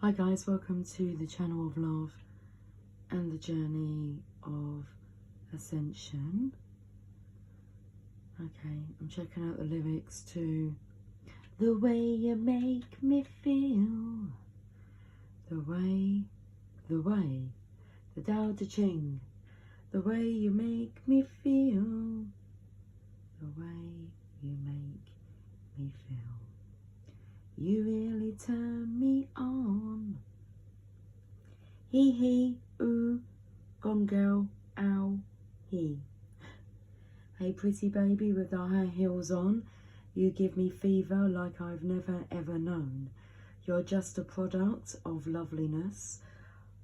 Hi guys, welcome to the channel of love and the journey of ascension. Okay, I'm checking out the lyrics to The way you make me feel, the Tao Te Ching. The way you make me feel, the way you make me feel. You really turn me on. He, ooh, gone girl, ow, he. Hey pretty baby with the high heels on, you give me fever like I've never ever known. You're just a product of loveliness.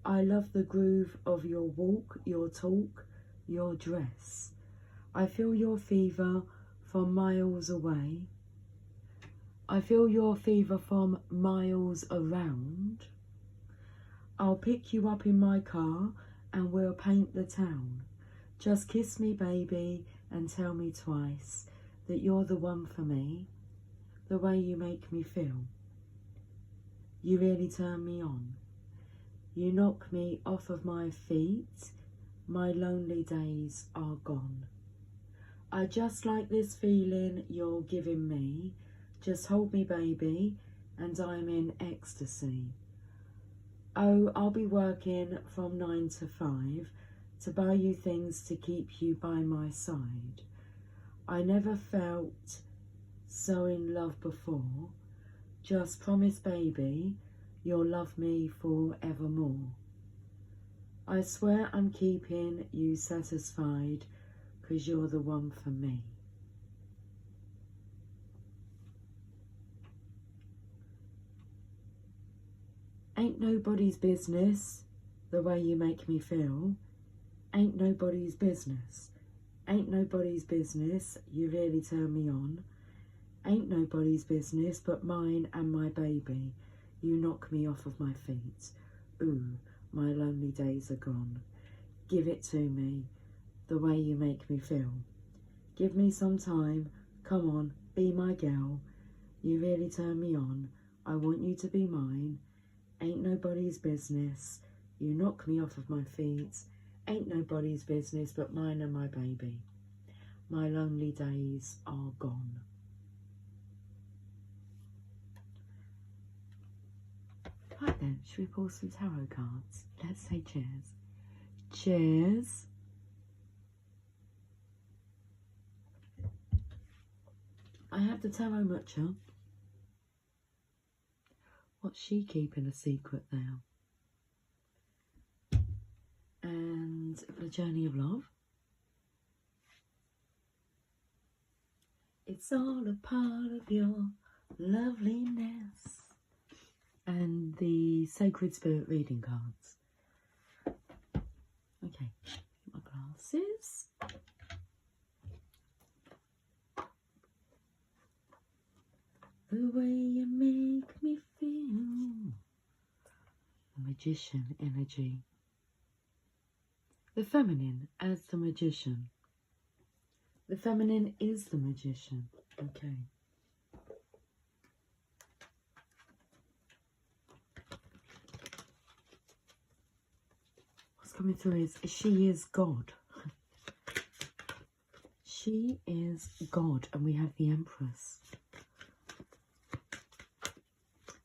I love the groove of your walk, your talk, your dress. I feel your fever from miles away. I feel your fever from miles around. I'll pick you up in my car and we'll paint the town. Just kiss me, baby, and tell me twice that you're the one for me. The way you make me feel. You really turn me on. You knock me off of my feet. My lonely days are gone. I just like this feeling you're giving me. Just hold me, baby, and I'm in ecstasy. Oh, I'll be working from 9 to 5 to buy you things to keep you by my side. I never felt so in love before. Just promise, baby, you'll love me forevermore. I swear I'm keeping you satisfied, 'cause you're the one for me. Ain't nobody's business the way you make me feel. Ain't nobody's business. Ain't nobody's business, you really turn me on. Ain't nobody's business but mine and my baby. You knock me off of my feet. Ooh, my lonely days are gone. Give it to me, the way you make me feel. Give me some time, come on, be my girl. You really turn me on, I want you to be mine. Ain't nobody's business, you knock me off of my feet. Ain't nobody's business but mine and my baby. My lonely days are gone. Right then, should we pull some tarot cards? Let's say cheers. Cheers. I have the Tarot Mucha. What's she keeping a secret now? And for the journey of love. It's all a part of your loveliness. And the Sacred Spirit reading cards. Okay, my glasses. The way you make me feel. The Magician energy. The feminine as the magician. The feminine is the magician. Okay. What's coming through is she is God. She is God, and we have the Empress.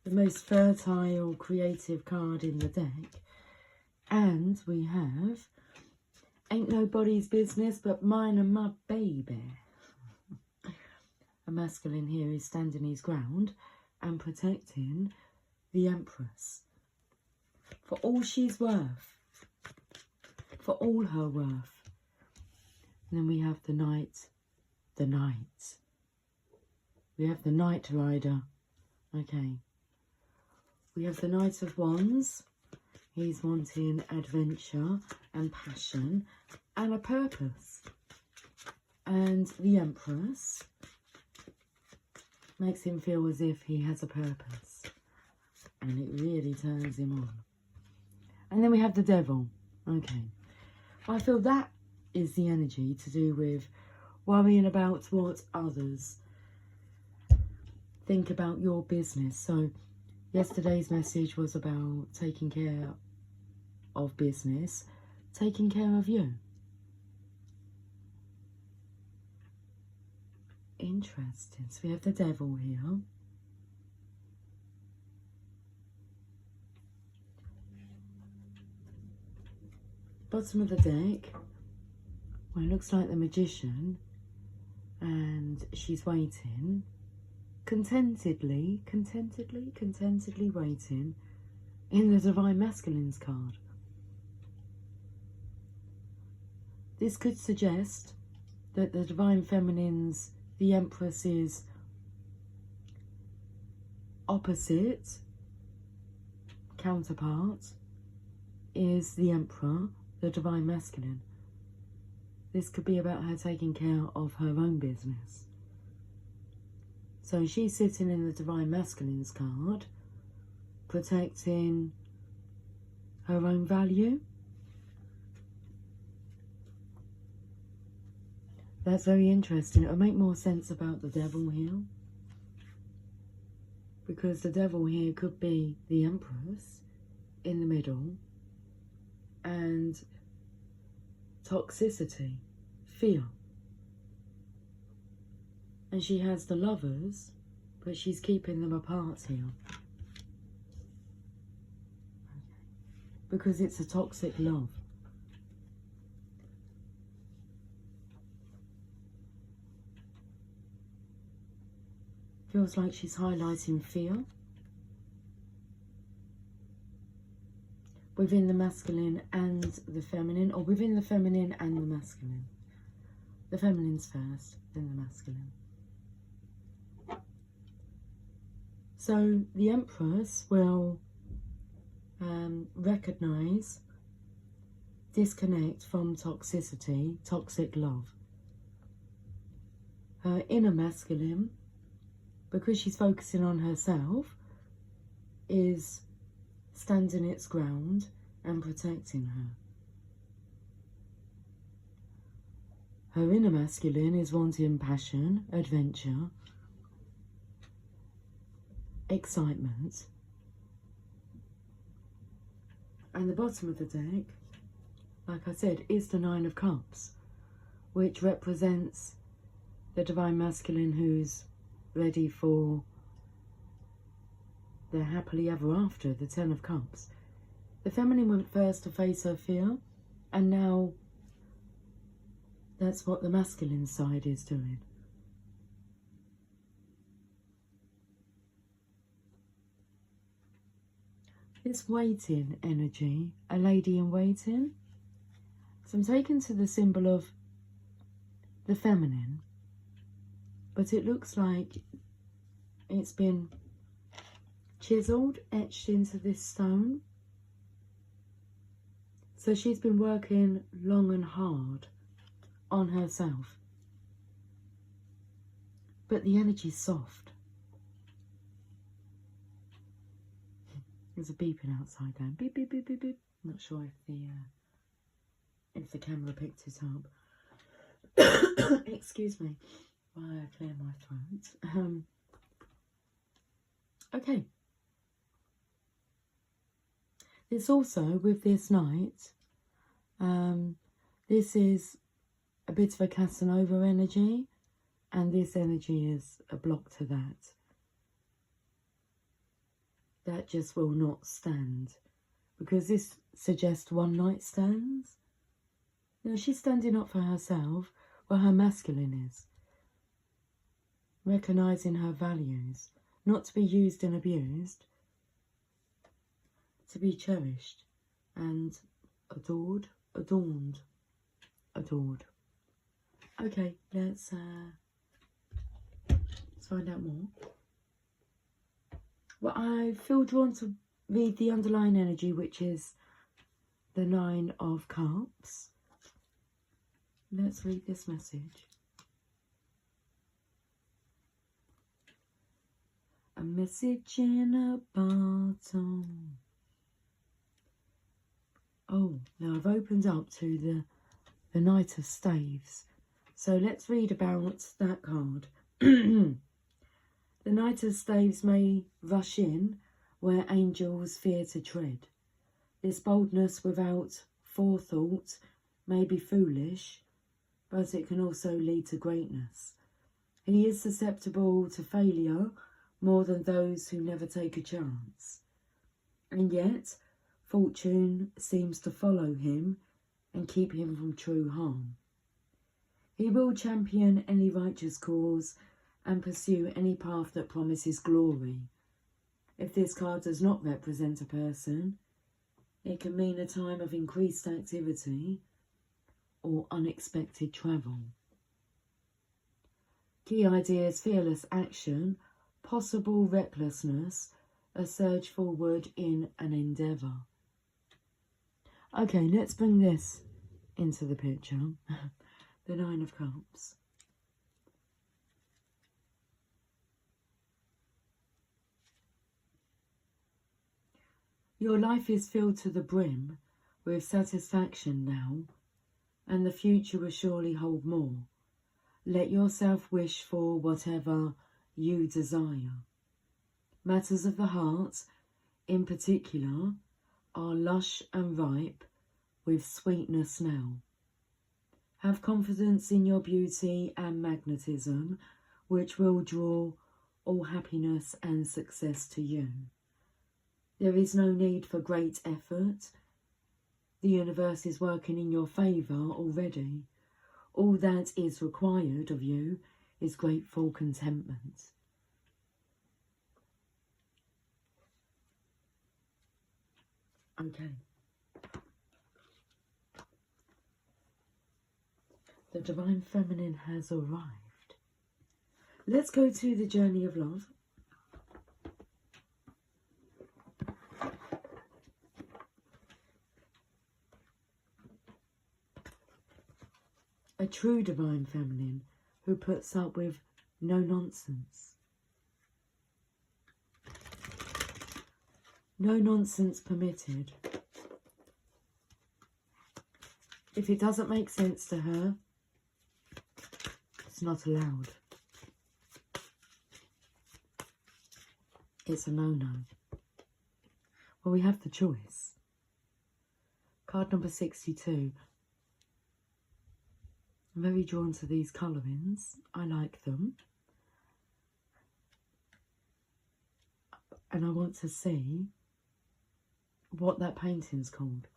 The most fertile, creative card in the deck. And we have Ain't nobody's business but mine and my baby. A masculine here is standing his ground and protecting the Empress. For all she's worth. For all her worth. And then we have the Knight. The Knight. We have the Knight Rider. Okay. We have the Knight of Wands. He's wanting adventure and passion and a purpose. And the Empress makes him feel as if he has a purpose. And it really turns him on. And then we have the Devil. Okay. I feel that is the energy to do with worrying about what others think about your business. So Yesterday's message was about taking care of business, taking care of you. Interesting. So we have the devil here. Bottom of the deck, well, it looks like the magician, and she's waiting, contentedly waiting in the Divine Masculine's card. This could suggest that the Divine Feminine's, the Empress's opposite counterpart is the Emperor, the Divine Masculine. This could be about her taking care of her own business. So she's sitting in the Divine Masculine's card, protecting her own value. That's very interesting. It'll make more sense about the devil here, because the devil here could be the Empress in the middle, and toxicity, fear. And she has the Lovers, but she's keeping them apart here. Because it's a toxic love. Feels like she's highlighting fear within the masculine and the feminine, or within the feminine and the masculine. The feminine's first, then the masculine. So the Empress will recognize, disconnect from toxicity, toxic love. Her inner masculine, because she's focusing on herself, is standing its ground and protecting her. Her inner masculine is wanting passion, adventure, excitement. And the bottom of the deck, like I said, is the Nine of Cups, which represents the Divine Masculine who's ready for their happily ever after, the Ten of Cups. The feminine went first to face her fear, and now that's what the masculine side is doing. This waiting energy, a lady in waiting. So I'm taken to the symbol of the feminine, but it looks like it's been chiseled, etched into this stone. So she's been working long and hard on herself. But the energy's soft. There's a beeping outside there. Beep, beep, beep, beep, beep. I'm not sure if the camera picked it up. Excuse me while I clear my throat. Okay. It's also, with this Knight, this is a bit of a Casanova energy, and this energy is a block to that. That just will not stand, because this suggests one night stands. You know, she's standing up for herself, where her masculine is. Recognising her values, not to be used and abused, to be cherished and adored, adorned, adored. Okay, let's find out more. Well, I feel drawn to read the underlying energy, which is the Nine of Cups. Let's read this message. A message in a bottle. Oh, now I've opened up to the Knight of Staves. So let's read about that card. The Knight of Staves may rush in where angels fear to tread. This boldness without forethought may be foolish, but it can also lead to greatness. He is susceptible to failure more than those who never take a chance. And yet, fortune seems to follow him and keep him from true harm. He will champion any righteous cause and pursue any path that promises glory. If this card does not represent a person, it can mean a time of increased activity or unexpected travel. Key ideas: fearless action, possible recklessness, a surge forward in an endeavour. Okay, let's bring this into the picture. The Nine of Cups. Your life is filled to the brim with satisfaction now, and the future will surely hold more. Let yourself wish for whatever you desire. Matters of the heart, in particular, are lush and ripe with sweetness now. Have confidence in your beauty and magnetism, which will draw all happiness and success to you. There is no need for great effort. The universe is working in your favour already. All that is required of you is grateful contentment. Okay. The Divine Feminine has arrived. Let's go to the journey of love. A true Divine Feminine who puts up with no nonsense. No nonsense permitted. If it doesn't make sense to her, it's not allowed. It's a no-no. Well, we have the choice. Card number 62. I'm very drawn to these colourings. I like them. And I want to see what that painting's called.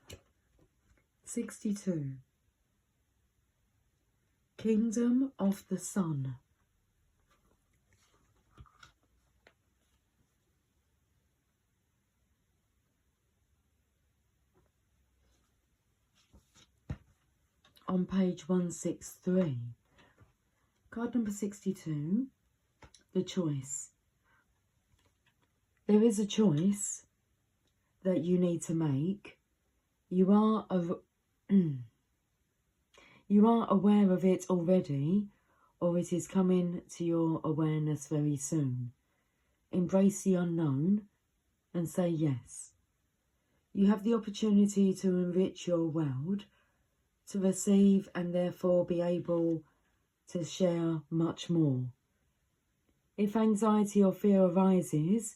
62. Kingdom of the Sun. On page 163, card number 62, the choice. There is a choice that you need to make. You are aware of it already, or it is coming to your awareness very soon. Embrace the unknown and say yes. You have the opportunity to enrich your world, to receive and therefore be able to share much more. If anxiety or fear arises,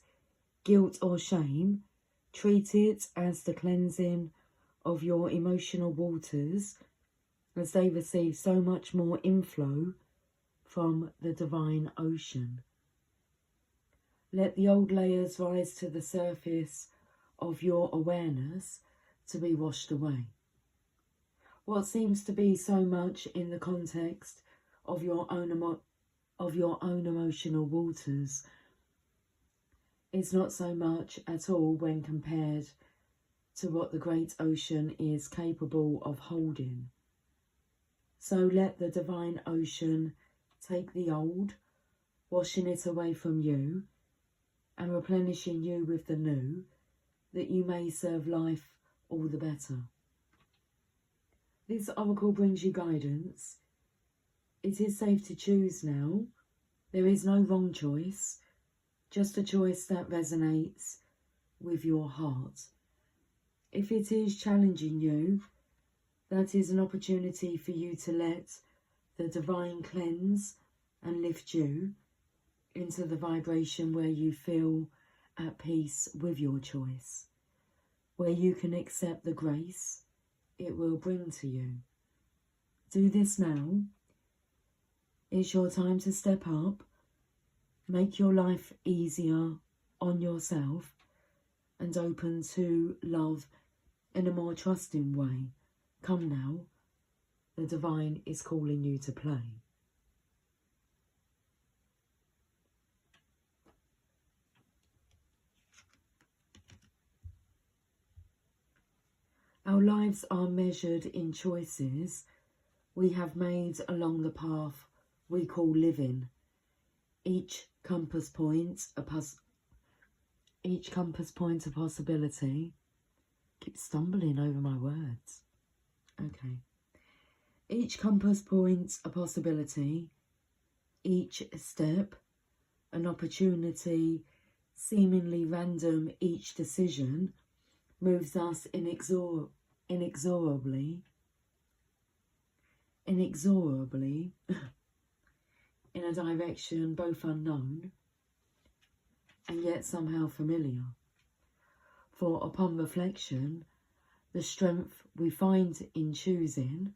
guilt or shame, treat it as the cleansing of your emotional waters, as they receive so much more inflow from the divine ocean. Let the old layers rise to the surface of your awareness to be washed away. What seems to be so much in the context of your own emotional waters is not so much at all when compared to what the great ocean is capable of holding. So let the divine ocean take the old, washing it away from you and replenishing you with the new, that you may serve life all the better. This oracle brings you guidance. It is safe to choose now. There is no wrong choice, just a choice that resonates with your heart. If it is challenging you, that is an opportunity for you to let the divine cleanse and lift you into the vibration where you feel at peace with your choice, where you can accept the grace it will bring to you. Do this now. It's your time to step up, make your life easier on yourself, and open to love in a more trusting way. Come now, the divine is calling you to play. Our lives are measured in choices we have made along the path we call living. Each compass point a possibility. Keep stumbling over my words. Okay. Each compass point a possibility. Each step an opportunity. Seemingly random, each decision moves us inexorably in a direction both unknown and yet somehow familiar. For upon reflection, the strength we find in choosing,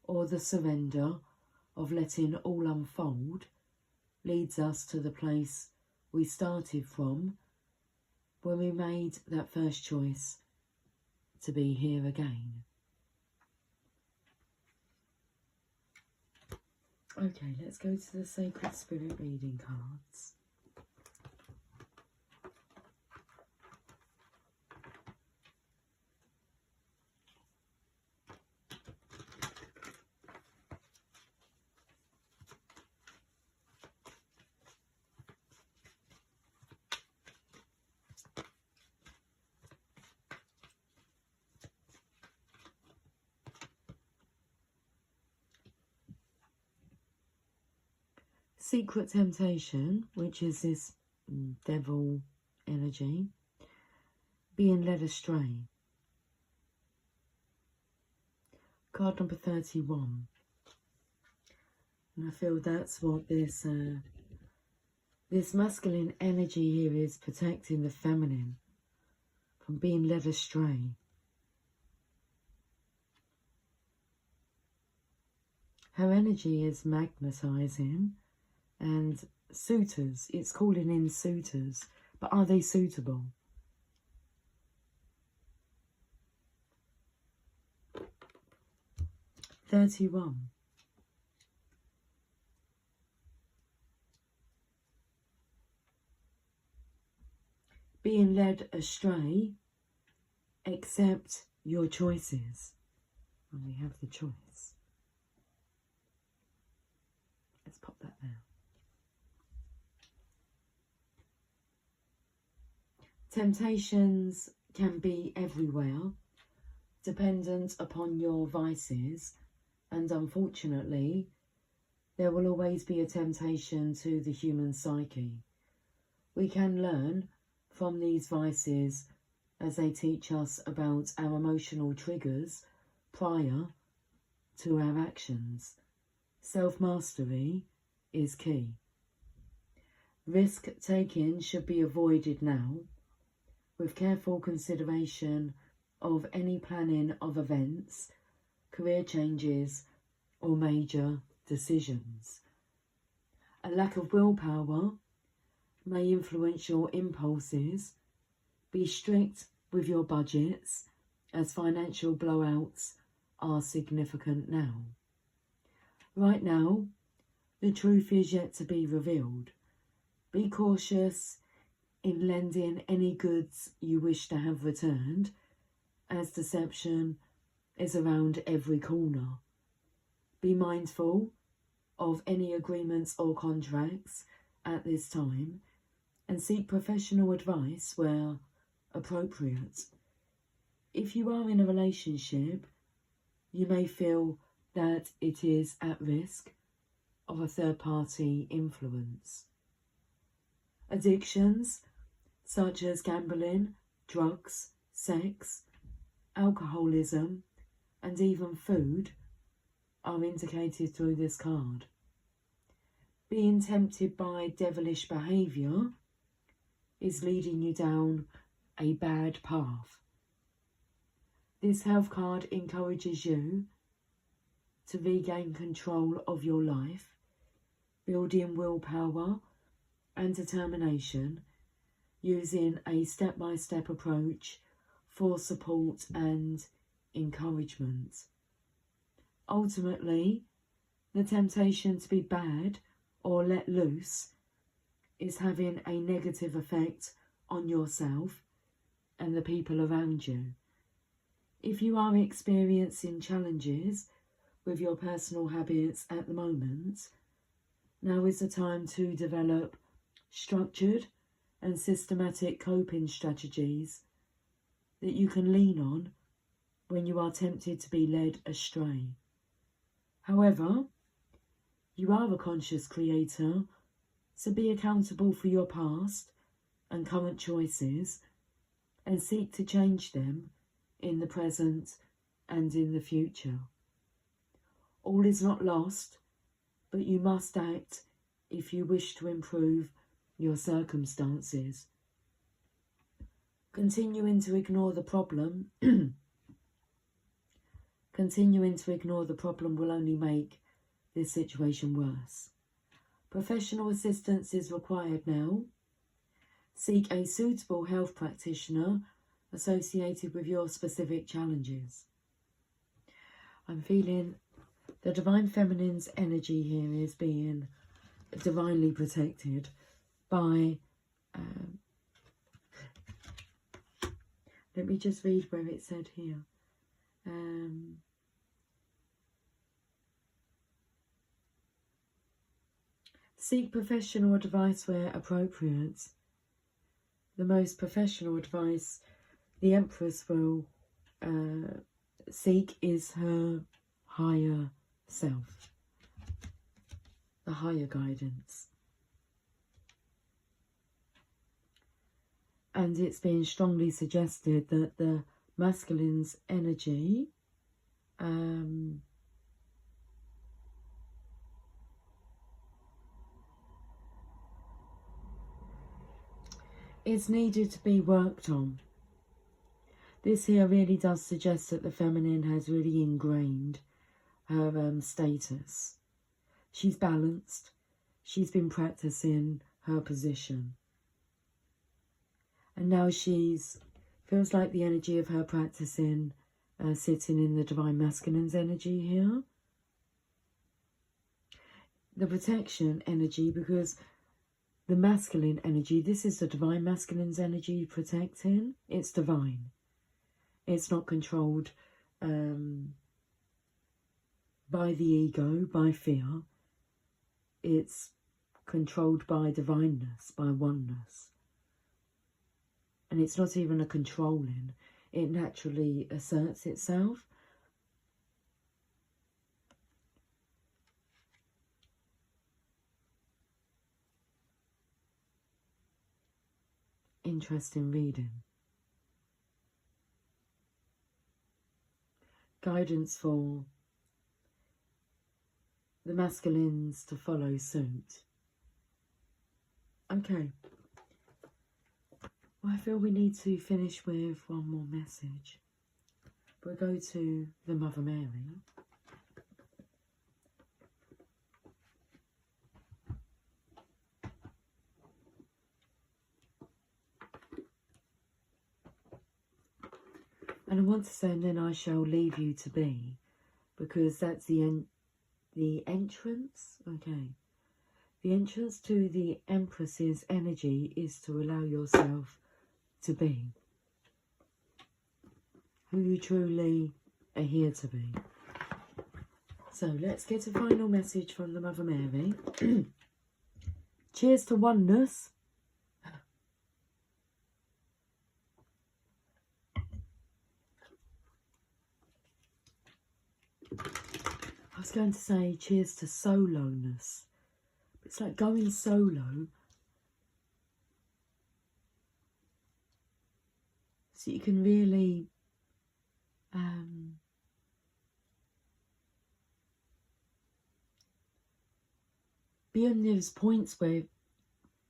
or the surrender of letting all unfold, leads us to the place we started from when we made that first choice to be here again. Okay, let's go to the Sacred Spirit reading cards. Secret temptation, which is this devil energy, being led astray. Card number 31. And I feel that's what this masculine energy here is, protecting the feminine from being led astray. Her energy is magnetizing, and suitors, it's calling in suitors, but are they suitable? $31. Being led astray, accept your choices. And we have the choice. Let's pop that there. Temptations can be everywhere, dependent upon your vices, and unfortunately, there will always be a temptation to the human psyche. We can learn from these vices as they teach us about our emotional triggers prior to our actions. Self-mastery is key. Risk-taking should be avoided now, with careful consideration of any planning of events, career changes, or major decisions. A lack of willpower may influence your impulses. Be strict with your budgets, as financial blowouts are significant now. Right now, the truth is yet to be revealed. Be cautious in lending any goods you wish to have returned, as deception is around every corner. Be mindful of any agreements or contracts at this time, and seek professional advice where appropriate. If you are in a relationship, you may feel that it is at risk of a third-party influence. Addictions such as gambling, drugs, sex, alcoholism, and even food are indicated through this card. Being tempted by devilish behaviour is leading you down a bad path. This health card encourages you to regain control of your life, building willpower and determination, using a step-by-step approach for support and encouragement. Ultimately, the temptation to be bad or let loose is having a negative effect on yourself and the people around you. If you are experiencing challenges with your personal habits at the moment, now is the time to develop structured and systematic coping strategies that you can lean on when you are tempted to be led astray. However, you are a conscious creator, so be accountable for your past and current choices and seek to change them in the present and in the future. All is not lost, but you must act if you wish to improve your circumstances. Continuing to ignore the problem will only make this situation worse. Professional assistance is required now. Seek a suitable health practitioner associated with your specific challenges. I'm feeling the Divine Feminine's energy here is being divinely protected by, let me just read where it said here. Seek professional advice where appropriate. The most professional advice the Empress will seek is her higher self, the higher guidance. And it's being strongly suggested that the masculine's energy is needed to be worked on. This here really does suggest that the feminine has really ingrained her status. She's balanced. She's been practicing her position. And now feels like the energy of her practicing sitting in the Divine Masculine's energy here. The protection energy, because the masculine energy, this is the Divine Masculine's energy protecting. It's divine. It's not controlled by the ego, by fear. It's controlled by divineness, by oneness. And it's not even a controlling. It naturally asserts itself. Interesting reading. Guidance for the masculines to follow suit. Okay. Well, I feel we need to finish with one more message. We'll go to the Mother Mary. And I want to say, and then I shall leave you to be, because that's the entrance. Okay. The entrance to the Empress's energy is to allow yourself to be who you truly are here to be. So let's get a final message from the Mother Mary. Cheers to oneness. I was going to say cheers to soloness. It's like going solo. So you can really be on those points where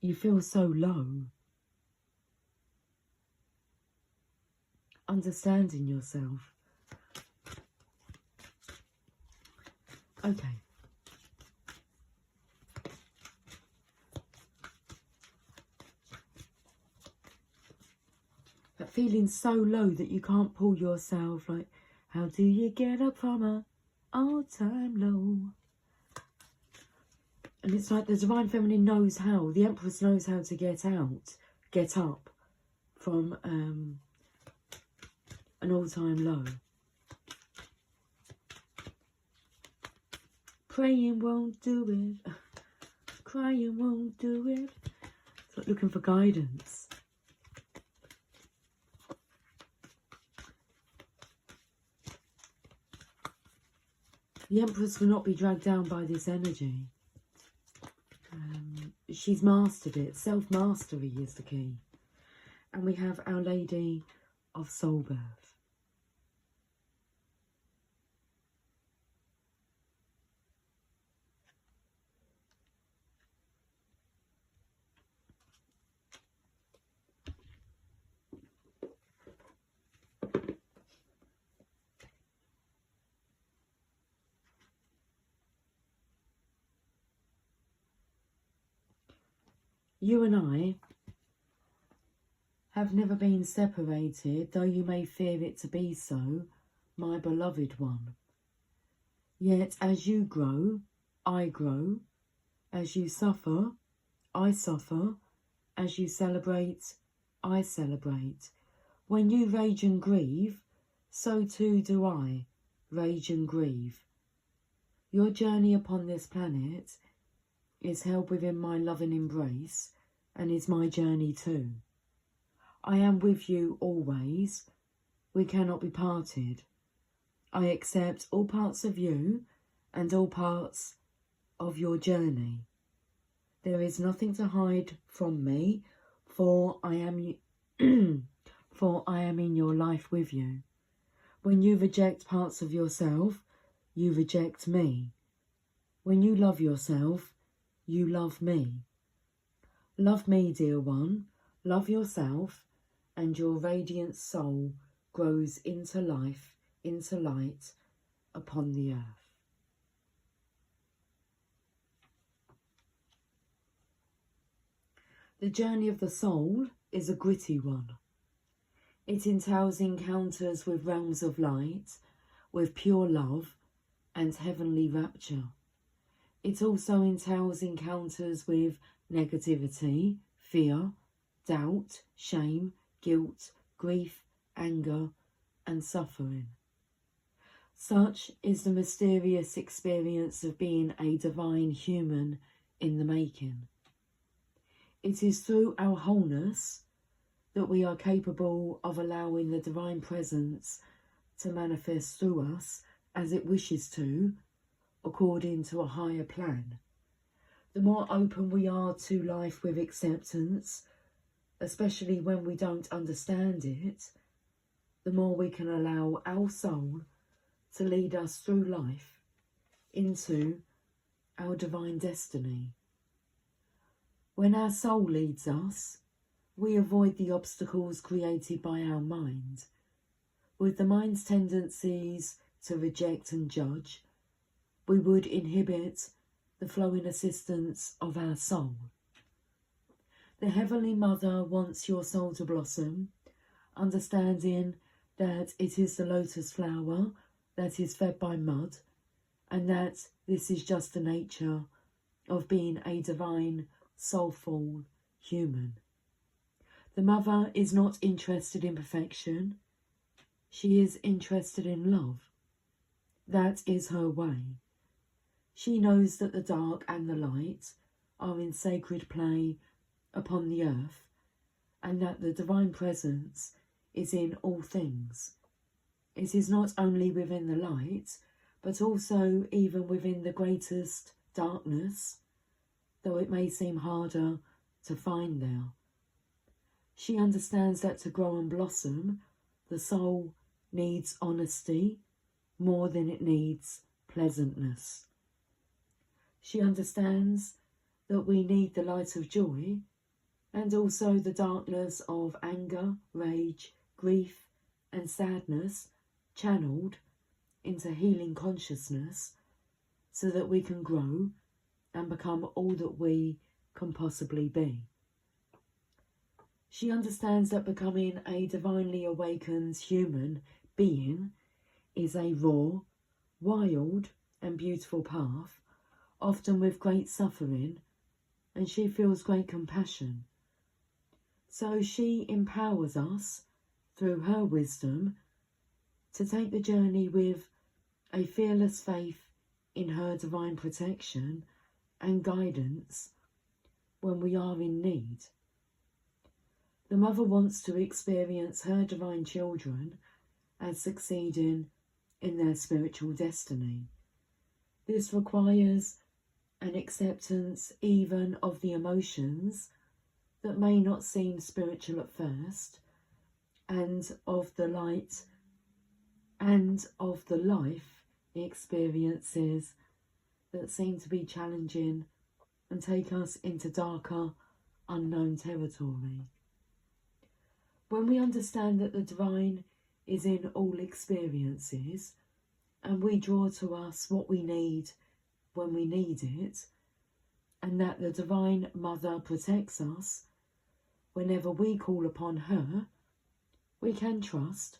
you feel so low. understanding yourself. Okay. But feeling so low that you can't pull yourself, like, how do you get up from a all-time low? And it's like the Divine Feminine knows how, the Empress knows how to get up from an all-time low. Praying won't do it, crying won't do it. It's like looking for guidance. The Empress will not be dragged down by this energy. She's mastered it. Self-mastery is the key. And we have Our Lady of Soul Birth. You and I have never been separated, though you may fear it to be so, my beloved one. Yet as you grow, I grow. As you suffer, I suffer. As you celebrate, I celebrate. When you rage and grieve, so too do I rage and grieve. Your journey upon this planet is held within my loving embrace, and is my journey too. I am with you always. We cannot be parted. I accept all parts of you and all parts of your journey. There is nothing to hide from me, for I am for I am in your life with you. When you reject parts of yourself, you reject me. When you love yourself, you love me. Love me, dear one. Love yourself, and your radiant soul grows into life, into light upon the earth. The journey of the soul is a gritty one. It entails encounters with realms of light, with pure love and heavenly rapture. It also entails encounters with negativity, fear, doubt, shame, guilt, grief, anger, and suffering. Such is the mysterious experience of being a divine human in the making. It is through our wholeness that we are capable of allowing the divine presence to manifest through us as it wishes to, according to a higher plan. The more open we are to life with acceptance, especially when we don't understand it, the more we can allow our soul to lead us through life into our divine destiny. When our soul leads us, we avoid the obstacles created by our mind. With the mind's tendencies to reject and judge, we would inhibit the flowing assistance of our soul. The Heavenly Mother wants your soul to blossom, understanding that it is the lotus flower that is fed by mud, and that this is just the nature of being a divine, soulful human. The Mother is not interested in perfection. She is interested in love. That is her way. She knows that the dark and the light are in sacred play upon the earth, and that the divine presence is in all things. It is not only within the light, but also even within the greatest darkness, though it may seem harder to find there. She understands that to grow and blossom, the soul needs honesty more than it needs pleasantness. She understands that we need the light of joy and also the darkness of anger, rage, grief, and sadness channeled into healing consciousness so that we can grow and become all that we can possibly be. She understands that becoming a divinely awakened human being is a raw, wild and beautiful path, often with great suffering, and she feels great compassion. So she empowers us, through her wisdom, to take the journey with a fearless faith in her divine protection and guidance when we are in need. The mother wants to experience her divine children as succeeding in their spiritual destiny. This requires an acceptance even of the emotions that may not seem spiritual at first, and of the light and of the life experiences that seem to be challenging and take us into darker, unknown territory. When we understand that the divine is in all experiences, and we draw to us what we need when we need it, and that the Divine Mother protects us whenever we call upon her, we can trust.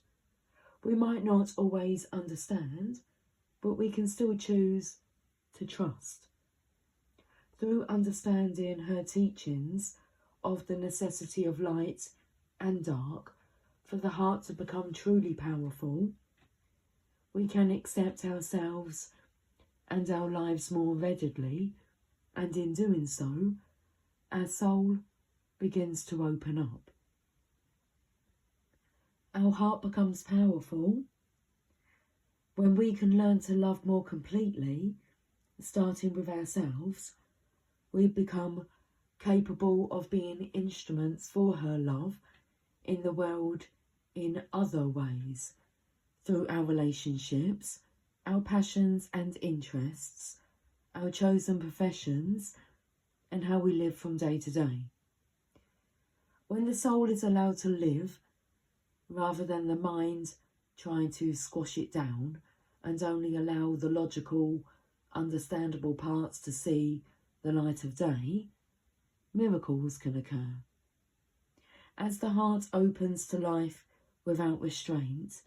We might not always understand, but we can still choose to trust. Through understanding her teachings of the necessity of light and dark for the heart to become truly powerful, we can accept ourselves and our lives more readily, and in doing so, our soul begins to open up. Our heart becomes powerful when we can learn to love more completely, starting with ourselves. We become capable of being instruments for her love in the world in other ways, through our relationships, our passions and interests, our chosen professions, and how we live from day to day. When the soul is allowed to live, rather than the mind trying to squash it down and only allow the logical, understandable parts to see the light of day, miracles can occur. As the heart opens to life without restraint,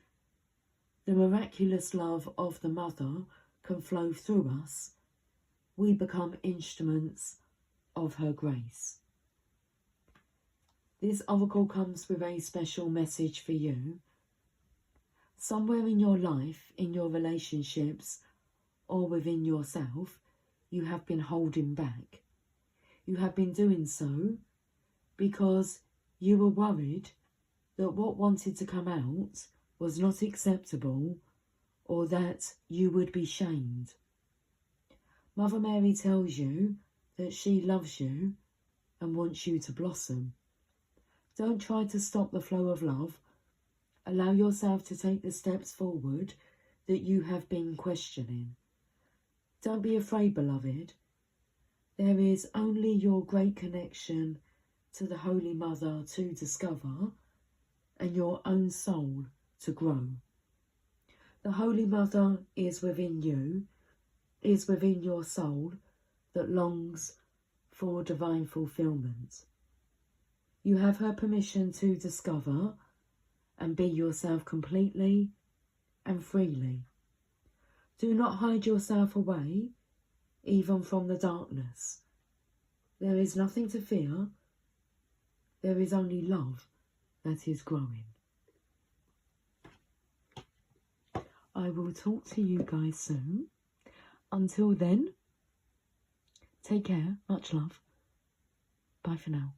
the miraculous love of the Mother can flow through us. We become instruments of her grace. This oracle comes with a special message for you. Somewhere in your life, in your relationships, or within yourself, you have been holding back. You have been doing so because you were worried that what wanted to come out was not acceptable, or that you would be shamed. Mother Mary tells you that she loves you and wants you to blossom. Don't try to stop the flow of love. Allow yourself to take the steps forward that you have been questioning. Don't be afraid, beloved. There is only your great connection to the Holy Mother to discover, and your own soul to grow. The Holy Mother is within you, is within your soul that longs for divine fulfillment. You have her permission to discover and be yourself completely and freely. Do not hide yourself away, even from the darkness. There is nothing to fear. There is only love that is growing. I will talk to you guys soon. Until then, take care. Much love. Bye for now.